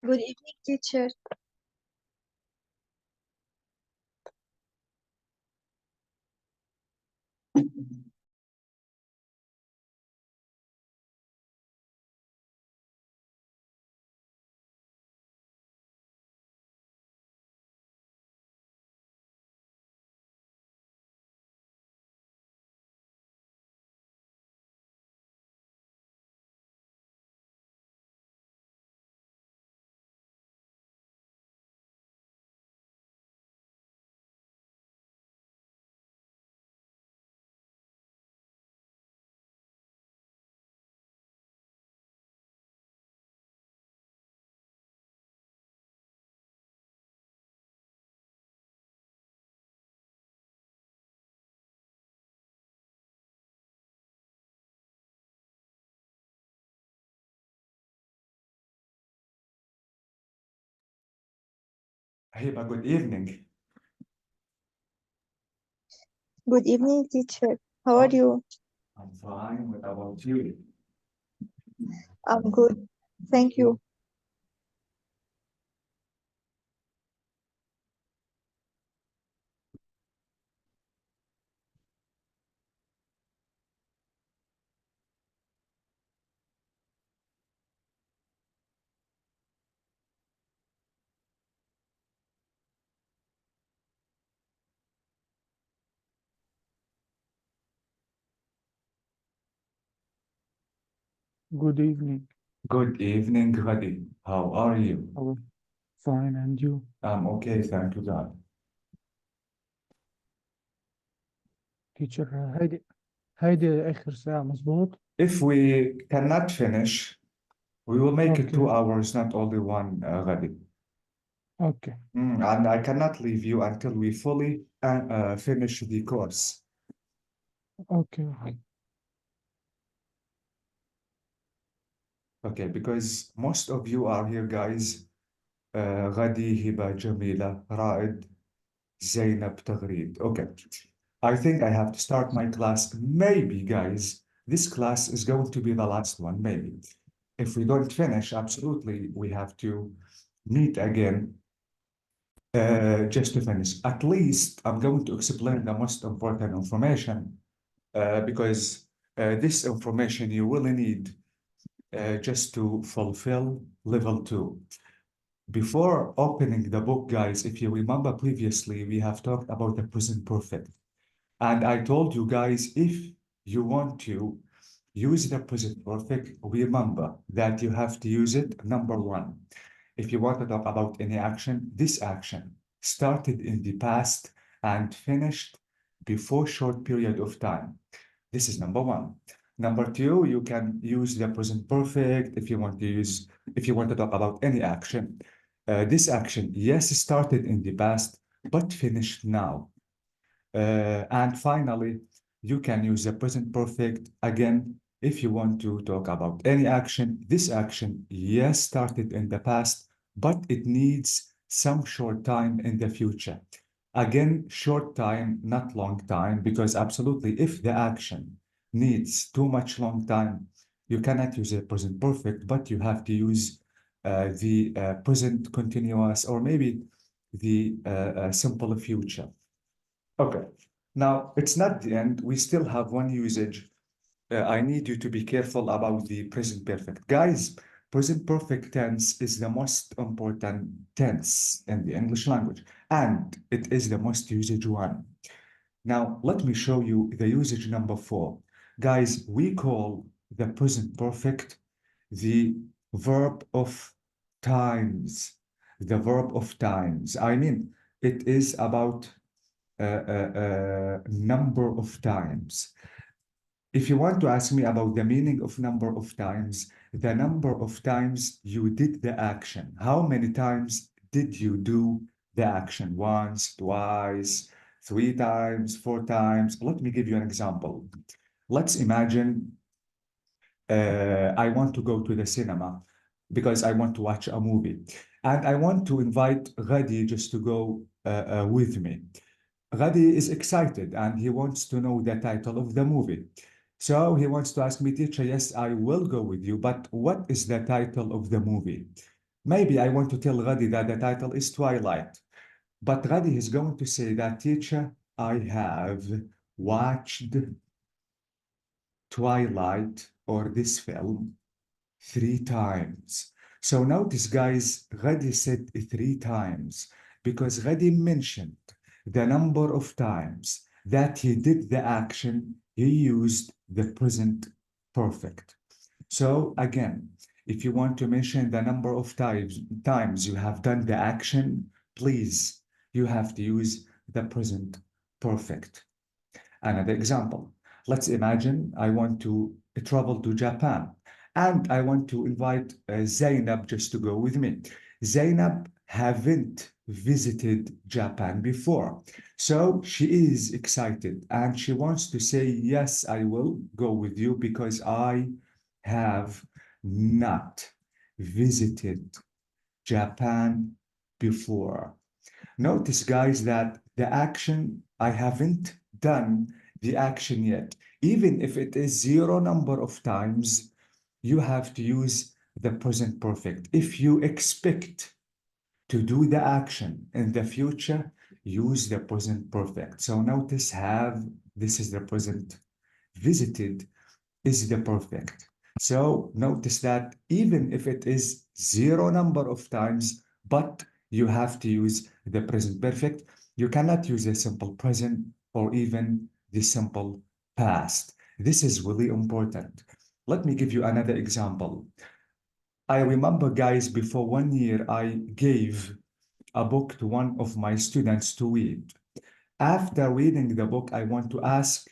Good evening, teacher. Hiba, good evening. Good evening, teacher. How are you? I'm fine. What about you? I'm good. Thank you. Good evening. Good evening, Ghadi. How are you? Oh, fine, and you? I'm okay, thank you, God. Teacher, هيدي آخر ساعة مظبوط؟ If we cannot finish, we will make it Okay, 2 hours, not only one, Ghadi. okay, And I cannot leave you until we fully finish the course. okay. Okay, because most of you are here, guys. Ghadi, Hiba, Jamila, Raed, Zainab, Taghreed. Okay. I think I have to start my class. Maybe, guys, this class is going to be the last one, maybe. If we don't finish, absolutely, we have to meet again just to finish. At least I'm going to explain the most important information because this information you really need just to fulfill level 2. Before opening the book, guys, if you remember previously, we have talked about the present perfect. And I told you guys, if you want to use the present perfect, remember that you have to use it, number one. If you want to talk about any action, this action started in the past and finished before short period of time. This is number one. Number two, you can use the present perfect if you want to talk about any action. This action, yes, started in the past, but finished now. And finally, you can use the present perfect again if you want to talk about any action. This action, yes, started in the past, but it needs some short time in the future. Again, short time, not long time, because absolutely, if the action needs too much long time, you cannot use the present perfect, but you have to use the present continuous or maybe the simple future. Okay. Now, it's not the end. We still have one usage. I need you to be careful about the present perfect. Guys, present perfect tense is the most important tense in the English language, and it is the most used one. Now, let me show you the usage number 4. Guys, we call the present perfect the verb of times. The verb of times. I mean, it is about number of times. If you want to ask me about the meaning of number of times, the number of times you did the action. How many times did you do the action? Once, twice, 3 times, 4 times. Let me give you an example. Let's imagine I want to go to the cinema because I want to watch a movie. And I want to invite Ghadi just to go with me. Ghadi is excited and he wants to know the title of the movie. So he wants to ask me, teacher, yes, I will go with you, but what is the title of the movie? Maybe I want to tell Ghadi that the title is Twilight, but Ghadi is going to say that, teacher, I have watched Twilight or this film 3 times. So notice, guys, Ghadi said 3 times because Ghadi mentioned the number of times that he did the action, he used the present perfect. So again, if you want to mention the number of times you have done the action, please, you have to use the present perfect. Another example, let's imagine I want to travel to Japan and I want to invite Zainab just to go with me. Zainab haven't visited Japan before, so she is excited and she wants to say, yes, I will go with you because I have not visited Japan before. Notice, guys, that the action, I haven't done the action yet. Even if it is 0 number of times, you have to use the present perfect. If you expect to do the action in the future, use the present perfect. So notice have, this is the present, visited is the perfect. So notice that even if it is 0 number of times, but you have to use the present perfect, you cannot use a simple present or even the simple past. This is really important. Let me give you another example. I remember, guys, before 1 year, I gave a book to one of my students to read. After reading the book, I want to ask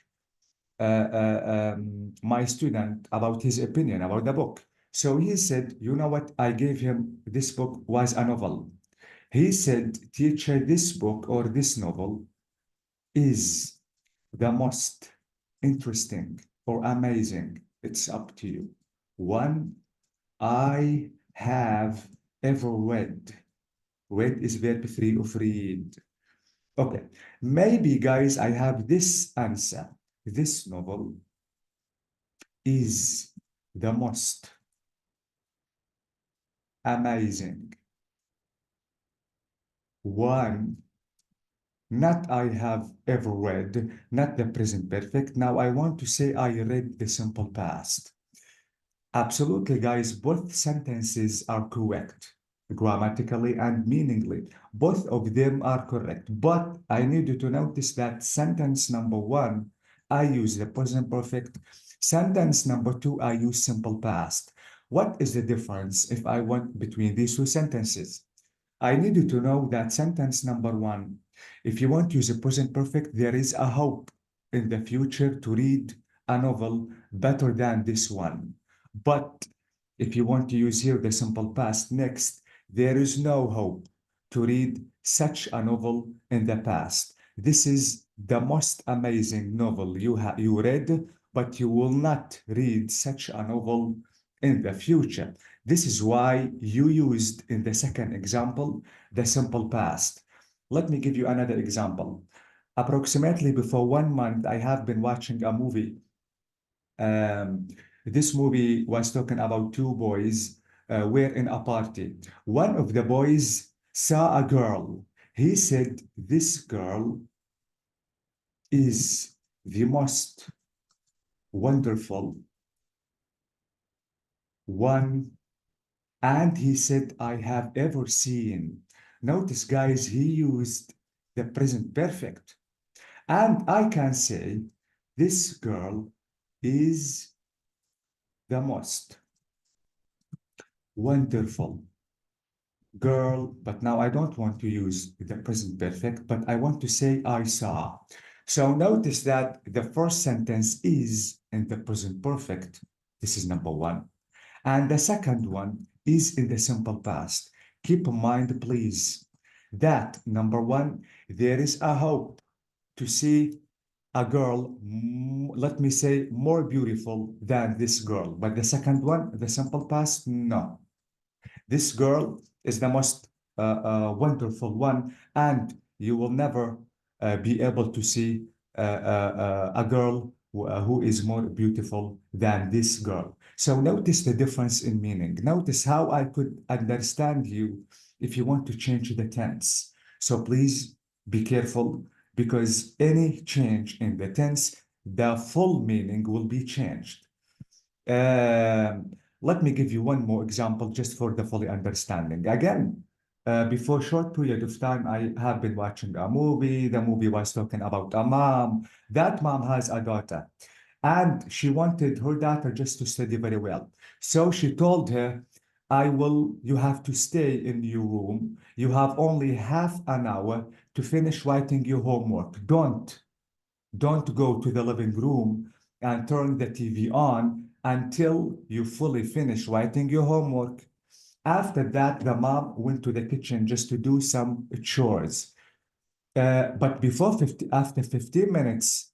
my student about his opinion about the book. So he said, you know what? I gave him this book was a novel. He said, teacher, this book or this novel is the most interesting or amazing. It's up to you. One I have ever read. Read is verb 3 of read. Okay, maybe, guys, I have this answer. This novel is the most amazing one, not I have ever read, not the present perfect. Now I want to say I read the simple past. Absolutely, guys, both sentences are correct, grammatically and meaningly. Both of them are correct. But I need you to notice that sentence number 1, I use the present perfect. Sentence number 2, I use simple past. What is the difference if I want between these 2 sentences? I need you to know that sentence number 1, if you want to use a present perfect, there is a hope in the future to read a novel better than this one. But if you want to use here the simple past next, there is no hope to read such a novel in the past. This is the most amazing novel you read, but you will not read such a novel in the future. This is why you used in the second example the simple past. Let me give you another example. Approximately before 1 month, I have been watching a movie. This movie was talking about two boys were in a party. One of the boys saw a girl. He said, "This girl is the most wonderful one," and he said, "I have ever seen." Notice, guys, he used the present perfect. And I can say, "This girl is the most wonderful girl," but now I don't want to use the present perfect, but I want to say "I saw." So notice that the first sentence is in the present perfect. This is number one. And the second one is in the simple past. Keep in mind, please, that number one, there is a hope to see a girl, let me say, more beautiful than this girl. But the second one, the simple past, no. This girl is the most wonderful one, and you will never be able to see a girl who is more beautiful than this girl. So notice the difference in meaning. Notice how I could understand you if you want to change the tense. So please be careful, because any change in the tense, the full meaning will be changed. Um, Let me give you one more example just for the fully understanding. Again, before short period of time, I have been watching a movie. The movie was talking about a mom. That mom has a daughter, and she wanted her daughter just to study very well. So she told her, you have to stay in your room. You have only half an hour to finish writing your homework. Don't go to the living room and turn the TV on until you fully finish writing your homework. After that, the mom went to the kitchen just to do some chores. But after 15 minutes,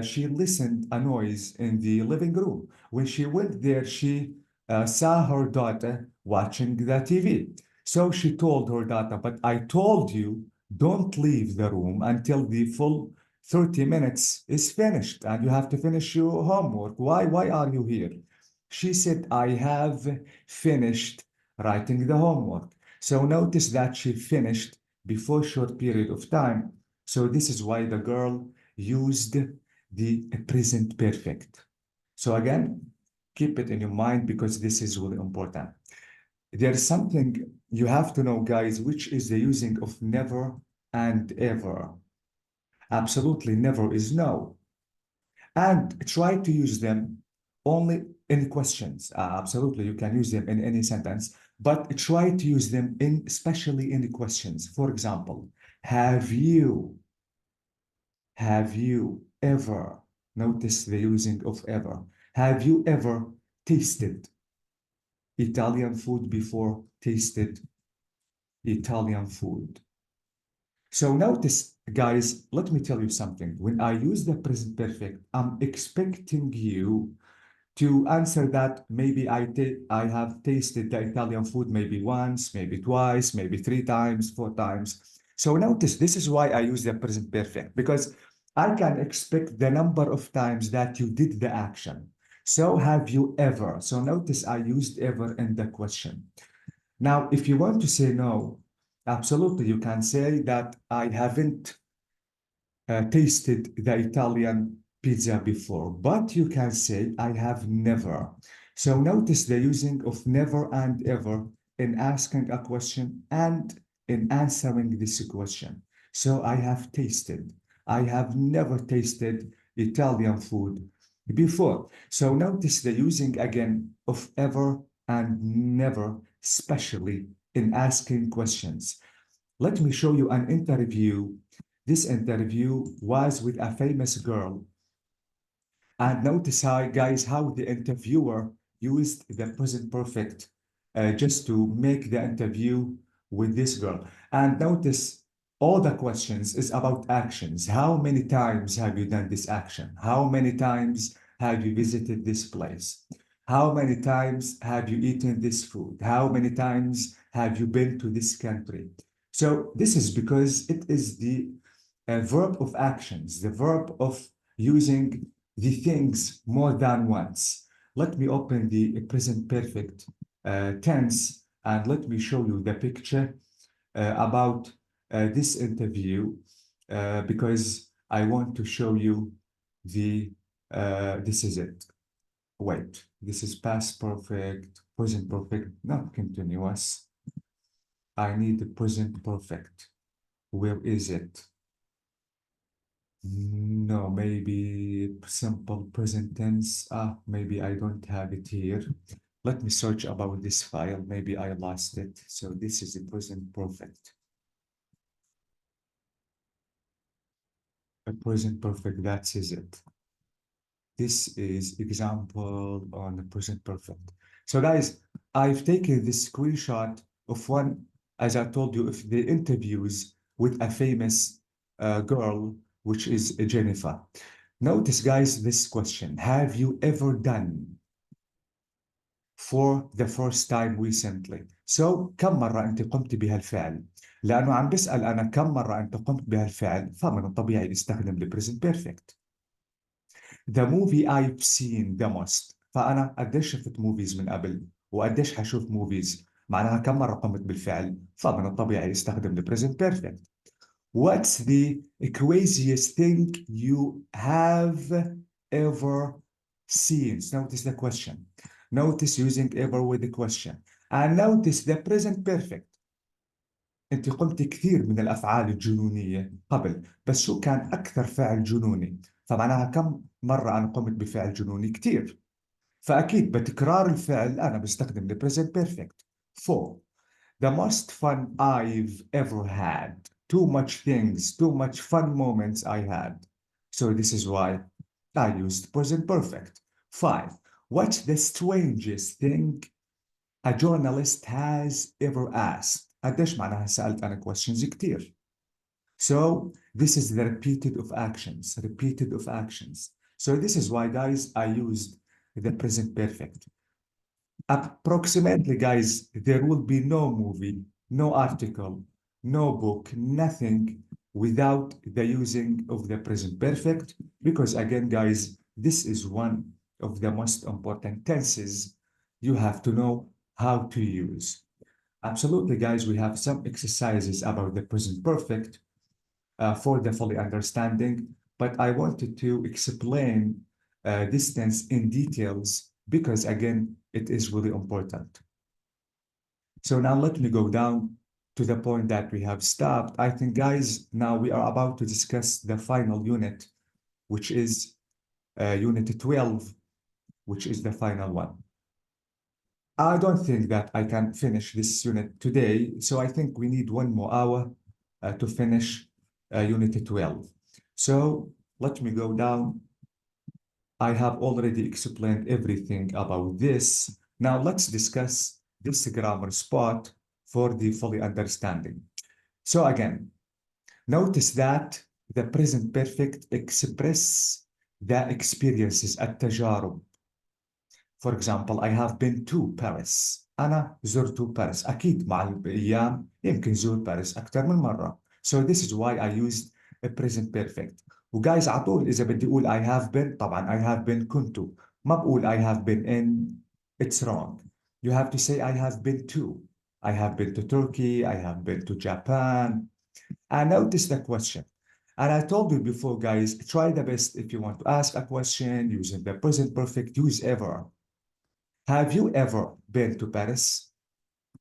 she listened a noise in the living room. When she went there, she saw her daughter watching the TV. So she told her daughter, "But I told you, don't leave the room until the full 30 minutes is finished, and you have to finish your homework. Why are you here?" She said, "I have finished writing the homework." So notice that she finished before short period of time. So this is why the girl used the present perfect. So again, keep it in your mind, because this is really important. There's something you have to know, guys, which is the using of never and ever. Absolutely never is no. And try to use them only in questions. Absolutely, you can use them in any sentence, but try to use them especially in the questions. For example, have you ever, notice the using of ever, have you ever tasted Italian food before? Tasted Italian food. So notice, guys, let me tell you something. When I use the present perfect, I'm expecting you to answer that maybe I have tasted the Italian food maybe once, maybe twice, maybe 3 times, 4 times. So notice, this is why I use the present perfect, because I can expect the number of times that you did the action. So have you ever? So notice I used ever in the question. Now, if you want to say no, absolutely, you can say that I haven't tasted the Italian pizza before, but you can say I have never. So notice the using of never and ever in asking a question and in answering this question. So I have tasted. I have never tasted Italian food before. So notice the using again of ever and never, especially in asking questions. Let me show you an interview. This interview was with a famous girl. And notice how, guys, how the interviewer used the present perfect just to make the interview with this girl. And notice all the questions is about actions. How many times have you done this action? How many times have you visited this place? How many times have you eaten this food? How many times have you been to this country? So this is because it is the verb of actions, the verb of using the things more than once. Let me open the present perfect tense and let me show you the picture about this interview because I want to show you this is it. Wait, this is past perfect, present perfect, not continuous. I need the present perfect. Where is it? No, maybe simple present tense. Maybe I don't have it here. Let me search about this file. Maybe I lost it. So this is the present perfect. A present perfect, that is it. This is example on the present perfect. So guys, I've taken this screenshot of one, as I told you, of the interviews with a famous girl, which is Jennifer. Notice, guys, this question. Have you ever done for the first time recently? So, كم مرة أنت قمت بهالفعل؟ لأنه عم بسأل أنا كم مرة أنت قمت بهالفعل، فمن الطبيعي نستخدم ال present perfect. The movie I've seen the most. فأنا قديش شفت موفيز من قبل وقديش حشوف موفيز، معناها كم مرة قمت بالفعل، فمن الطبيعي نستخدم ال present perfect. What's the craziest thing you have ever seen? Notice the question. Notice using ever with the question. And notice the present perfect. أنت قلت كثير من الأفعال الجنونية قبل، بس شو كان أكثر فعل جنوني؟ فمعناها كم مرة أنا قمت بفعل جنوني؟ كثير. فأكيد بتكرار الفعل أنا بستخدم the present perfect. 4. The most fun I've ever had. Too much things, too much fun moments I had. So this is why I used present perfect. 5. What's the strangest thing a journalist has ever asked? قديش معناها سألت أنا questions كتير. So this is the repeated of actions, repeated of actions. So this is why, guys, I used the present perfect. Approximately, guys, there will be no movie, no article, no book, nothing without the using of the present perfect, because again, guys, this is one of the most important tenses you have to know how to use. Absolutely, guys, we have some exercises about the present perfect for the fully understanding, but I wanted to explain this tense in details because again, it is really important. So now let me go down to the point that we have stopped. I think, guys, now we are about to discuss the final unit, which is unit 12, which is the final one. I don't think that I can finish this unit today, so I think we need 1 more hour to finish unit 12. So let me go down. I have already explained everything about this. Now let's discuss this grammar spot for the fully understanding. So again, notice that the present perfect express the experiences التجارب. For example, I have been to Paris. أنا زرت باريس. أكيد مع الأيام يمكن زور باريس أكثر من مرة. So this is why I used a present perfect. وجايز على طول إذا بدي أقول I have been طبعا I have been كنت. ما بقول I have been in. It's wrong. You have to say I have been to. I have been to Turkey. I have been to Japan. And notice the question. And I told you before, guys, try the best if you want to ask a question using the present perfect, use ever. Have you ever been to Paris?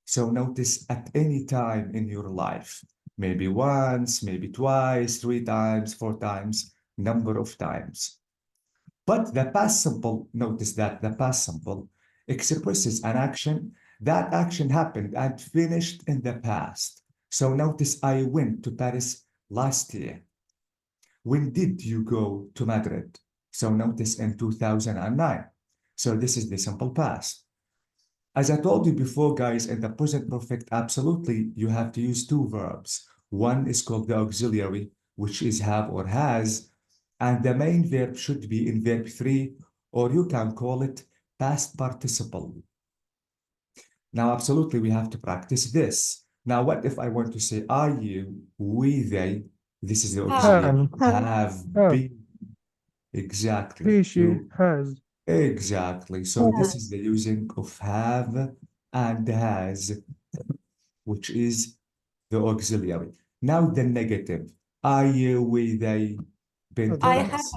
So notice at any time in your life, maybe once, maybe twice, 3 times, 4 times, number of times. But the past simple, notice that the past simple expresses an action. That action happened and finished in the past. So notice I went to Paris last year. When did you go to Madrid? So notice in 2009. So this is the simple past. As I told you before, guys, in the present perfect, absolutely, you have to use two verbs. One is called the auxiliary, which is have or has, and the main verb should be in verb 3, or you can call it past participle. Now, absolutely, we have to practice this. Now, what if I want to say, are you, we, they? This is the auxiliary. Have, Have have. been. Exactly. He, she, You has. exactly. So this is the using of have and has, which is the auxiliary. Now the negative. I, we, they been to Haven't. Paris.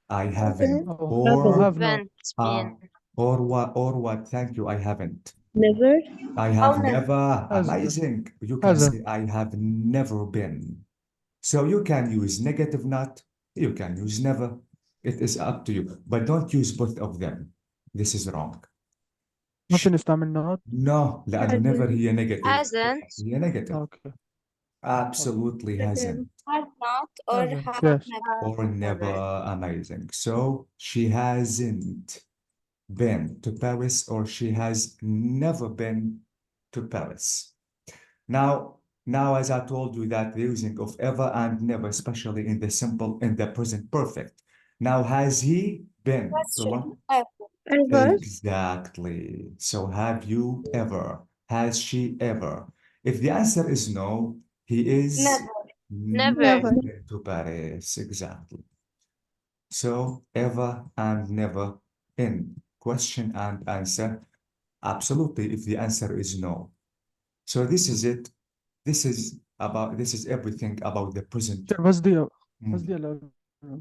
I haven't. Oh, Or have not. or what? Thank you. I haven't. Never. I have never. never. Hasn't. Amazing. You can Hasn't. say I have never been. So you can use negative not. You can use never. It is up to you. But don't use both of them. This is wrong. ما في نستعمل not. No, لأنه never هي negative. Hasn't. هي negative. Okay. Absolutely hasn't. Have not or Haven't. have Yes. never. Or never. Amazing. So she hasn't been to Paris, or she has never been to Paris. Now, as I told you, that the using of ever and never, especially in the present perfect. Now, has he been to London? Ever. Exactly. So have you ever? Has she ever? If the answer is no, he is Never. Never. been to Paris. Exactly. So ever and never in question and answer. Absolutely, if the answer is no. So this is it. This is everything about the present. قصدي Mm. قصدي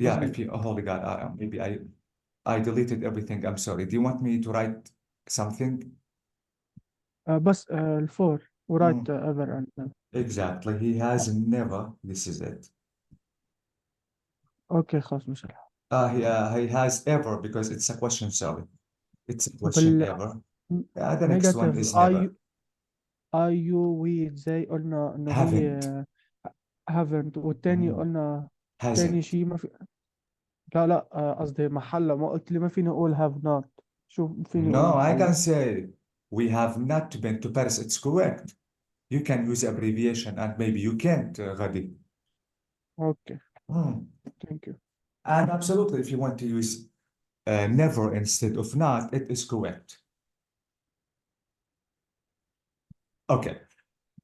Yeah, قصدي if you, oh, holy God, maybe I deleted everything. I'm sorry. Do you want me to write something? بس الفور ورايت Mm. ever and never. Exactly. He has never. This is it. اوكي خلاص مش الحال. He has ever, because it's a question, sorry. It's a question ever. The next one negative is never. we زي قلنا انه هي haven't والتاني Mm. قلنا Hasn't. تاني شيء ما في لا قصدي محله ما قلت لي ما فيني اقول have not شو فيني No, اقول I محله can say we have not been to Paris. It's correct. You can use abbreviation, and maybe you can't, Ghadi. اوكي Mm. thank you. And absolutely, if you want to use never instead of not, it is correct. Okay.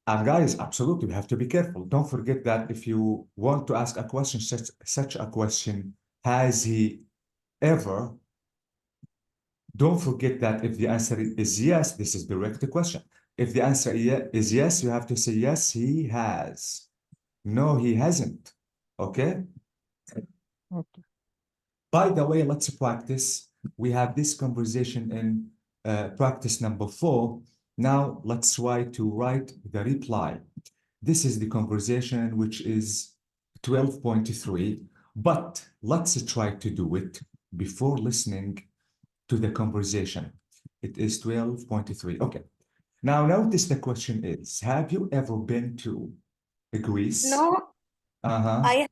And guys, absolutely, we have to be careful. Don't forget that if you want to ask a question, such a question, has he ever? Don't forget that if the answer is yes, this is the direct question. If the answer is yes, you have to say yes, he has. No, he hasn't. Okay? Okay. By the way, let's practice. We have this conversation in practice number 4. Now let's try to write the reply. This is the conversation, which is 12.3, but let's try to do it before listening to the conversation. It is 12.3. Okay. Now notice the question is, have you ever been to Greece? No, Uh-huh. I have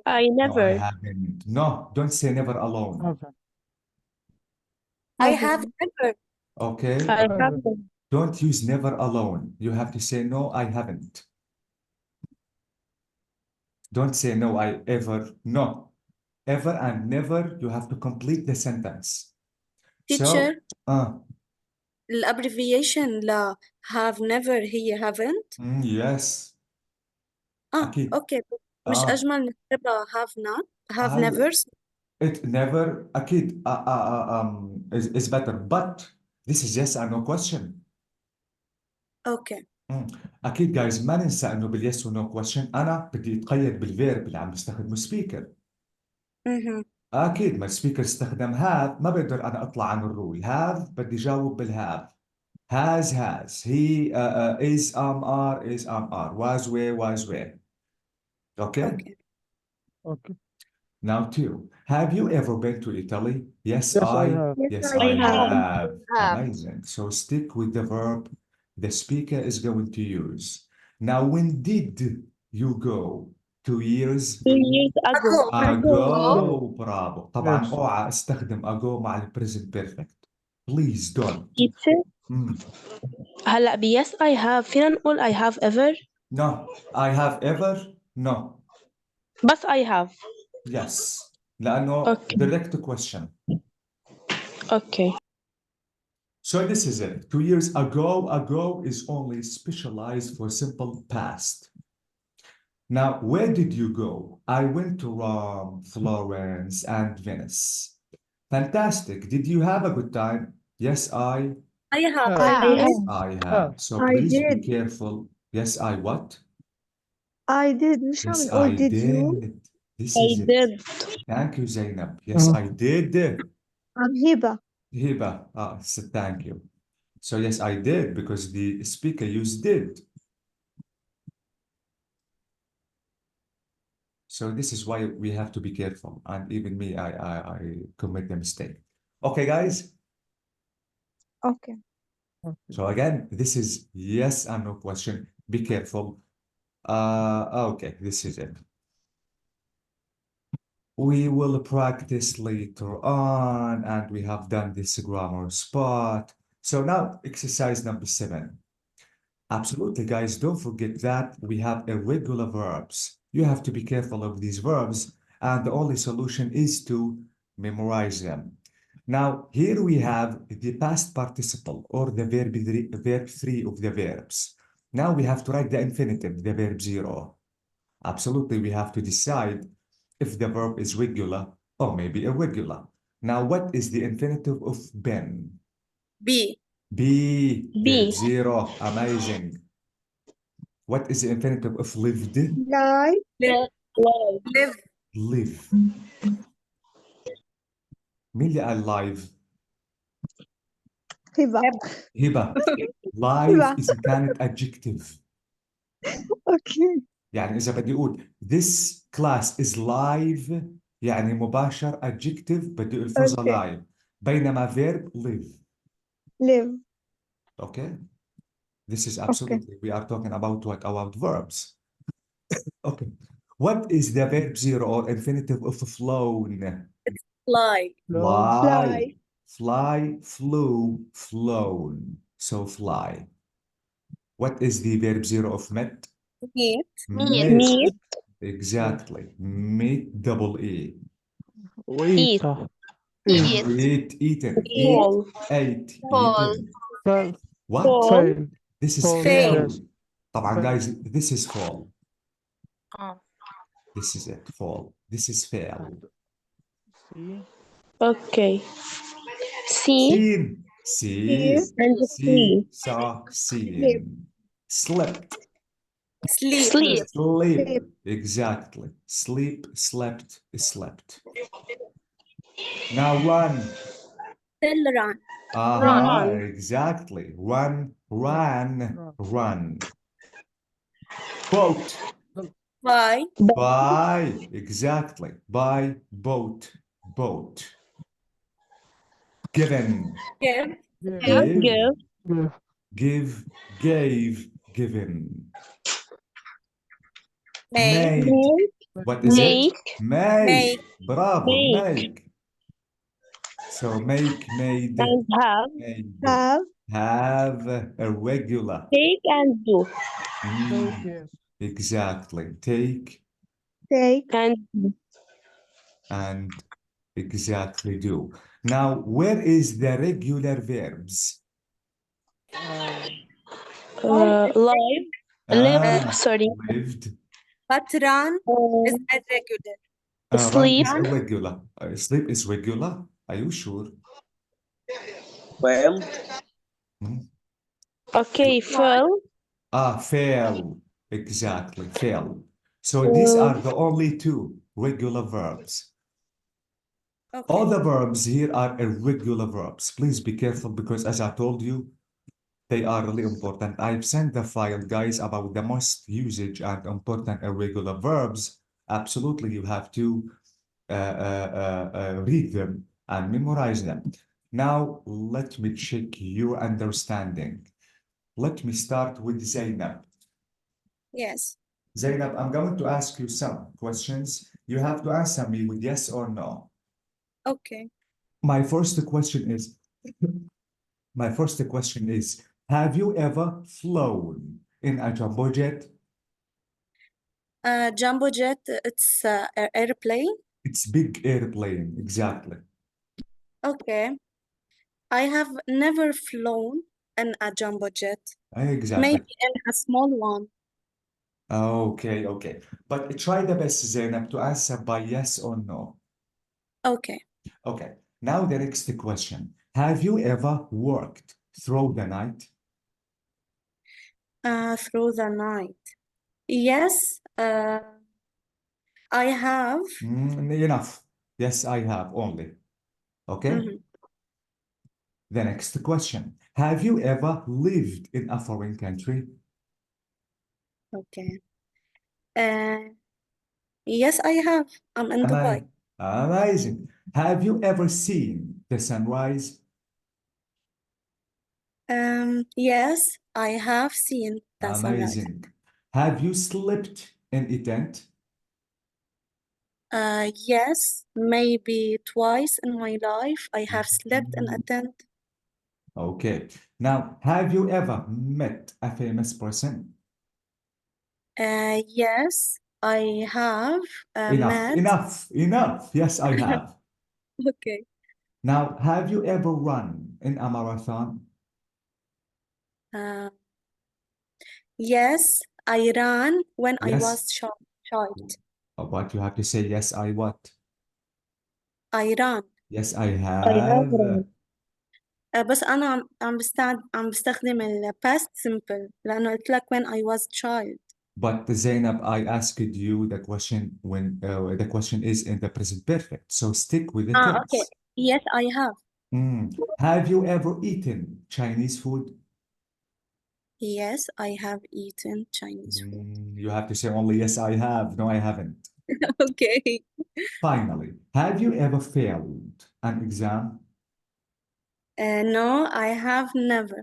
I No, I never. haven't. No, don't say never alone. haven't. I have never. Okay? I Haven't. haven't. Don't use never alone. You have to say no, I haven't. Don't say no, I ever. No. Ever and never, you have to complete the sentence. Teacher, So, الابريفيشن لا have never هي haven't. yes. أكيد. اوكي مش اجمل نكتبها have not have never. It never, أكيد, is better, but this is yes or no question. اوكي أكيد guys، ما ننسى إنه باليس ونو question أنا بدي أتقيد بالفيرب اللي عم بستخدمه سبيكر. أكيد ما السبيكر استخدم have، ما بقدر أنا أطلع عن الرول. have بدي جاوب بالهاف. has he is are was were. Okay? Okay. Now 2. Have you ever been to Italy? Yes, Yes, I have. Yes, I I have. have. Have. Amazing. So stick with the verb the speaker is going to use. Now, when did you go? 2 years 2 years ago. ago. برافو. طبعا Yes. اوعى استخدم ago مع ال present perfect. Please don't. Teacher. مم. هلا ب yes I have فينا نقول I have ever. No. I have ever. No. بس I have. Yes. لأنه Okay. direct question. Okay. So this is it. 2 years ago. Ago is only specialized for simple past. Now, where did you go? I went to Rome, Florence, and Venice. Fantastic. Did you have a good time? Yes, I have. I I did. have. I have. So I please be did. careful. Yes, I what? I did. مش عم Yes, نقول I did you. did. This I is it. did. Thank you, Zainab. Yes, I did. I'm هبة. Hiba. Thank you. So yes, I did because the speaker used did. So this is why we have to be careful. And even me, I commit the mistake. Okay, guys. Okay. So again, this is yes and no question. Be careful. Okay, this is it. We will practice later on, and we have done this grammar spot. So now exercise number 7. Absolutely, guys, don't forget that we have irregular verbs. You have to be careful of these verbs, and the only solution is to memorize them. Now, here we have the past participle or the verb 3 of the verbs. Now we have to write the infinitive, the verb 0. Absolutely, we have to decide if the verb is regular or maybe irregular. Now, what is the infinitive of been? B. Be, verb B. 0. Amazing. What is the infinitive of lived? Lie. Live. Live. Live. مين اللي قال live؟ هبة. هبة. Live إذا كانت adjective. Okay. يعني إذا بدي أقول this class is live يعني مباشر adjective بدي ألفظها Okay. live. بينما verb live. Live. Okay? This is Okay. absolutely, we are talking about what? About verbs. Okay. What is the verb 0 or infinitive of flown? Fly. Fly. Fly, flew, flown. So fly. What is the verb 0 of met? Meet. Meet. Meet. Exactly. Meet, double E. Eat. Eat, eaten. Eat, Fall. ate, Fall. eaten. Fail. What? Fall. Fail. This is Fall. Fail. fail. Yes. طبعا Fail. guys, this is fall. This is it, fall. This is fail. See. Okay. See Seen. Here. See. and See. see. Saw. Seen. Slept. Sleep. Sleep. Sleep. Sleep. Exactly. Sleep, slept, slept. Now run. Still run. Run. Exactly. Run, ran, Run. run. Boat. Buy. Buy. Exactly. Buy, boat, boat. Given. Give. Give. Give, Give. Give. give, gave, given. Make. Made. Make. What is it? Make. Made. Make. Bravo, Make. make. So make, made, And have. made. Have. Have, irregular. Take and do. Take. Yes. Exactly. Take Take. And and exactly do. Now, where is the regular verbs? live. Live. Sorry. Lived. But run is Um, irregular. Run sleep. is irregular. Sleep is regular. Are you sure? Well, Hmm? Okay. Fill. Fail. Exactly. Fail. So these are the only two regular verbs. All Okay. the verbs here are irregular verbs. Please be careful because as I told you, they are really important. I've sent the file, guys, about the most usage and important irregular verbs. Absolutely, you have to read them and memorize them. Now, let me check your understanding. Let me start with Zainab. Yes. Zainab, I'm going to ask you some questions. You have to answer me with yes or no. Okay. My first question is, have you ever flown in a jumbo jet? Jumbo jet, it's airplane. It's big airplane, exactly. Okay. I have never flown in a jumbo jet. Exactly. Maybe in a small one. Okay, okay. But try the best, Zainab, to answer by yes or no. Okay. Okay. Now the next question. Have you ever worked through the night? Through the night. Yes, I have. Enough. Yes, I have only. Okay. Mhm. The next question. Have you ever lived in a foreign country? Okay. Yes, I have. I'm in Dubai. Amazing. Have you ever seen the sunrise? Yes, I have seen the sunrise. Amazing. Have you slept in a tent? Yes, maybe twice in my life I have slept in a tent. Okay. Now, have you ever met a famous person? Yes, I have Enough, met. enough, enough. Yes, I have. Okay. Now, have you ever run in a marathon? Uh, yes, I ran when I was Yes. child. But you have to say, yes, I what? I ran. Yes, I I have have. run. بس أنا عم بستخدم ال past simple لأنه قلت لك when I was child. But Zainab, I asked you the question when the question is in the present perfect. So stick with the Okay. tense. Yes, I have. Have you ever eaten Chinese food? Yes, I have eaten Chinese food. You have to say only yes, I have. No, I haven't. Okay. Finally, have you ever failed an exam? No, I have never.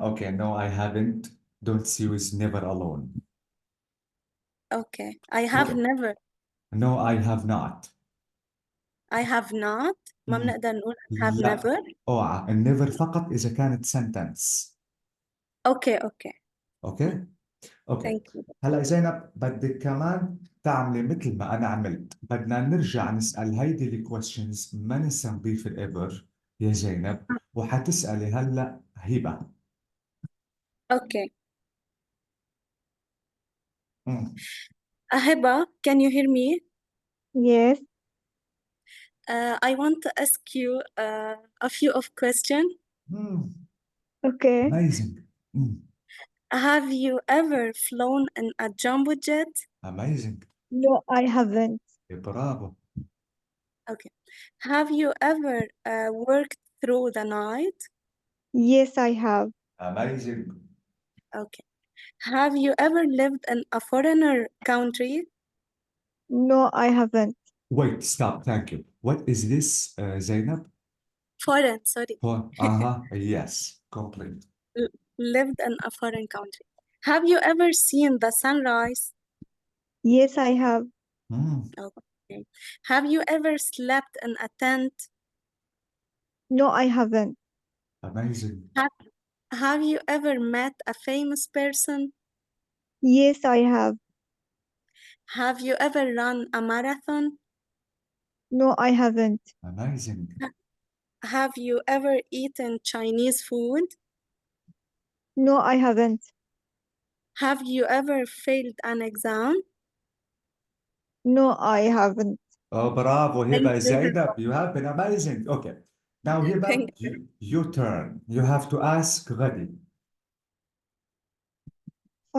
Okay, no, I haven't. Don't use never alone. Okay. I have Okay. never. No, I have not. I have not. ما مم. بنقدر نقول have لا never. اوعى النيفر فقط إذا كانت sentence. Okay, okay. اوكي؟ اوكي. Thank you. هلا زينب بدك كمان تعملي مثل ما انا عملت، بدنا نرجع نسال هيدي الكويشنز ما ننسى نضيف الايفر يا زينب، وحتسالي هلا هبه. Okay. مم. Ahiba, can you hear me? Yes. I want to ask you a few of questions. مم. Okay. Amazing. مم. Have you ever flown in a jumbo jet? Amazing. No, I haven't. برافو. Okay. Have you ever worked through the night? Yes, I have. Amazing. Okay. Have you ever lived in a foreigner country? No, I haven't. Wait, stop. Thank you. What is this, Zainab? Foreign, sorry. Yes, complete. Lived in a foreign country. Have you ever seen the sunrise? Yes, I have. Mm. Okay. Have you ever slept in a tent? No, I haven't. Amazing. Have you ever met a famous person? Yes, I have. Have you ever run a marathon? No, I haven't. Amazing. Have you ever eaten Chinese food? No, I haven't. Have you ever failed an exam? No, I haven't. Oh, bravo, Thank Hiba you. Zainab. You have been amazing. Okay. Now, Hiba, Thank you. your turn. You have to ask Ghadi.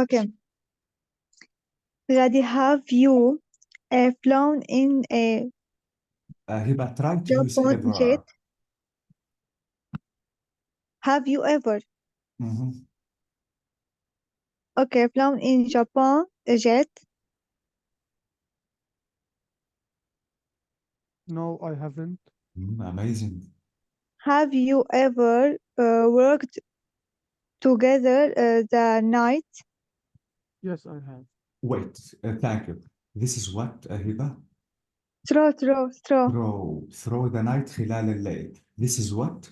Okay. Radi, have you flown in a Hiba, try to use Japan jet? ever. Have you ever? Mhm. Okay, flown in Japan jet? No, I haven't. Amazing. Have you ever worked together the night? Yes, I have. Wait, thank you. This is what, هبة? Throw. Throw the night خلال الليل. This is what?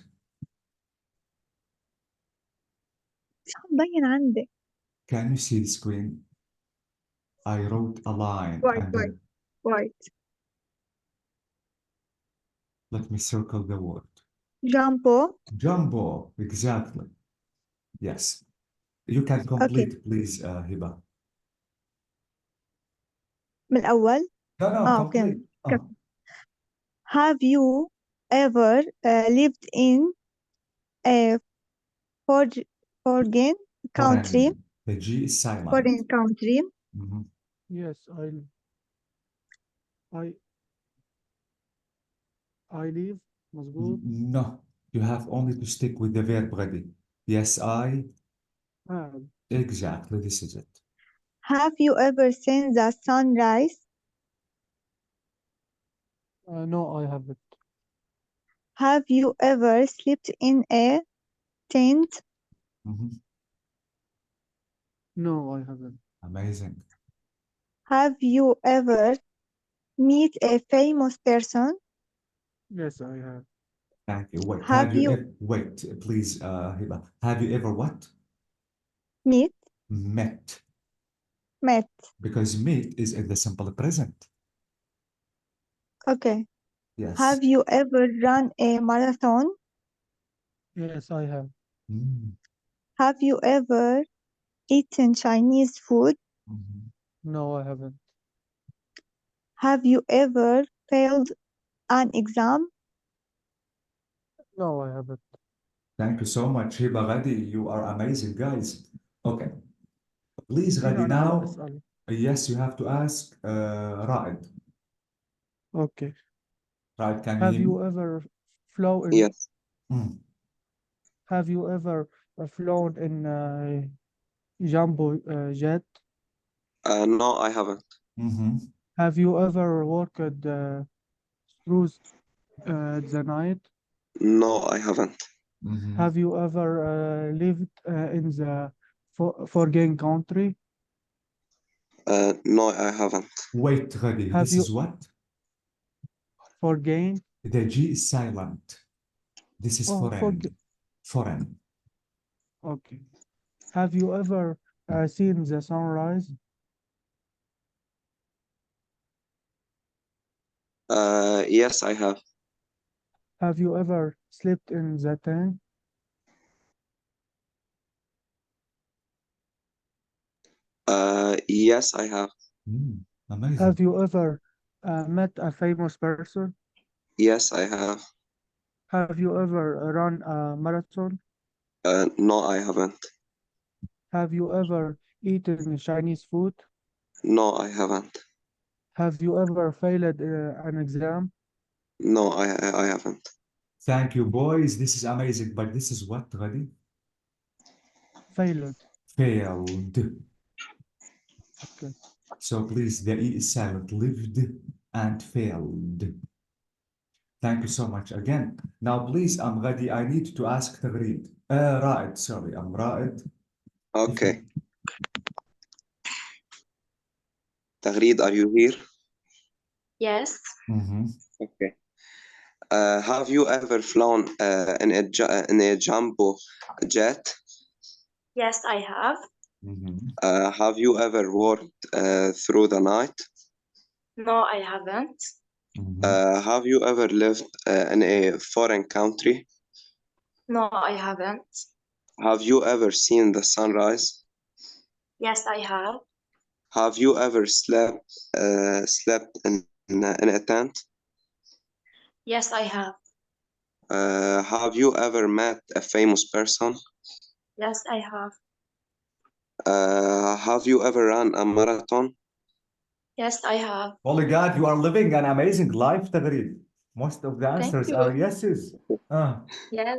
مش مبين عندك. Can you see the screen? I wrote a line and then White. let me circle the word. Jumbo. Exactly. Yes. You can complete, please, هبة. من الأول. No, okay. complete. Have you ever lived in a foreign country? Foreign. The G is silent. Foreign country. Mhm. Yes, I live. مظبوط. No, you have only to stick with the verb غدي. Yes, I. have. Exactly, this is it. Have you ever seen the sunrise? No, I haven't. Have you ever slept in a tent? Mhm. No, I haven't. Amazing. Have you ever met a famous person? Yes, I have. Thank you. Wait, Have you wait, please, Hiba. Have you ever what? met? Met. Because meet is in the simple present. Okay. Yes. Have you ever run a marathon? Yes, I have. Mm. Have you ever eaten Chinese food? Mhm. No, I haven't. Have you ever failed an exam? No, I haven't. Thank you so much, Hiba Gadi. You are amazing, guys. Okay. Please, فيني Gadi, أنا now. أسأل. Yes, you have to ask Raed. Okay. Raed, can you Have hear me? you ever flown in? Yes. Mm. Have you ever flown in jumbo jet? No, I haven't. Mm-hmm. Have you ever walked through the night? No, I haven't. Mm-hmm. Have you ever lived in the foreign country? No, I haven't. Wait, Gadi, Have this you is what? foreign? The G is silent. This is Oh, foreign. Foreign. Okay. Have you ever seen the sunrise? Yes, I have. Have you ever slept in the tent? Yes, I have. Amazing. Have you ever met a famous person? Yes, I have. Have you ever run a marathon? No, I haven't. Have you ever eaten Chinese food? No, I haven't. Have you ever failed an exam? No, I haven't. Thank you, boys. This is amazing. But this is what, Gadi? Failed. Failed. Okay. So please, the E is silent. Lived and failed. Thank you so much again. Now, please, Gadi, I need to ask Tagreed. Raed, sorry, Raed. Okay. Tagreed, are you here? Yes. Mm-hmm. Okay. Have you ever flown in a jumbo jet? Yes, I have. Mm-hmm. Have you ever walked through the night? No, I haven't. Mm-hmm. Have you ever lived in a foreign country? No, I haven't. Have you ever seen the sunrise? Yes, I have. Have you ever slept in a tent? Yes, I have. Have you ever met a famous person? Yes, I have. Have you ever run a marathon? Yes, I have. Holy God, you are living an amazing life, Tagreed. Most of the Thank answers you. are yeses. Yes.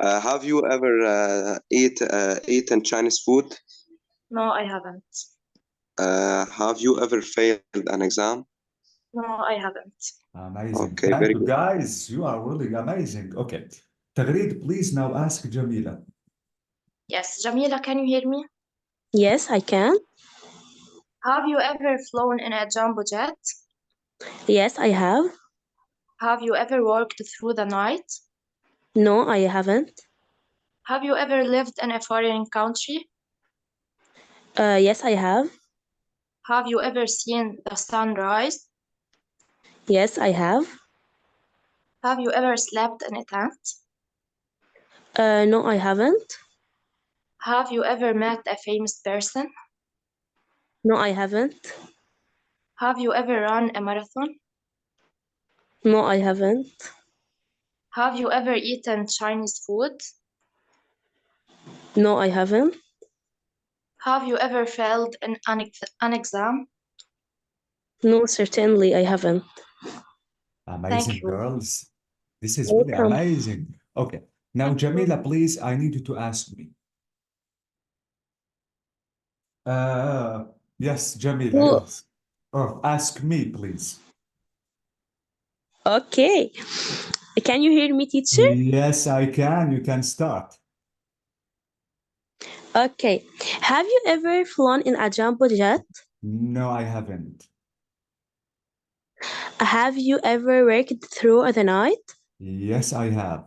Have you ever eaten Chinese food? No, I haven't. Have you ever failed an exam? No, I haven't. Amazing. Okay, Thank very you, good. guys. You are really amazing. Okay. Tagreed, please now ask Jamila. Yes, Jamila, can you hear me? Yes, I can. Have you ever flown in a jumbo jet? Yes, I have. Have you ever walked through the night? No, I haven't. Have you ever lived in a foreign country? Yes, I have. Have you ever seen the sunrise? Yes, I have. Have you ever slept in a tent? No, I haven't. Have you ever met a famous person? No, I haven't. Have you ever run a marathon? No, I haven't. Have you ever eaten Chinese food? No, I haven't. Have you ever failed in an exam? No, certainly I haven't. Amazing, you. girls. This is really Welcome. amazing. Okay. Now, Thank you. Jamila, please, I need you to ask me. Yes, Jamila, Well, yes. Oh, ask me, please. okay. Can you hear me, teacher? Yes, I can. You can start. Okay. Have you ever flown in a jumbo jet? No, I haven't. Have you ever worked through the night? Yes, I have.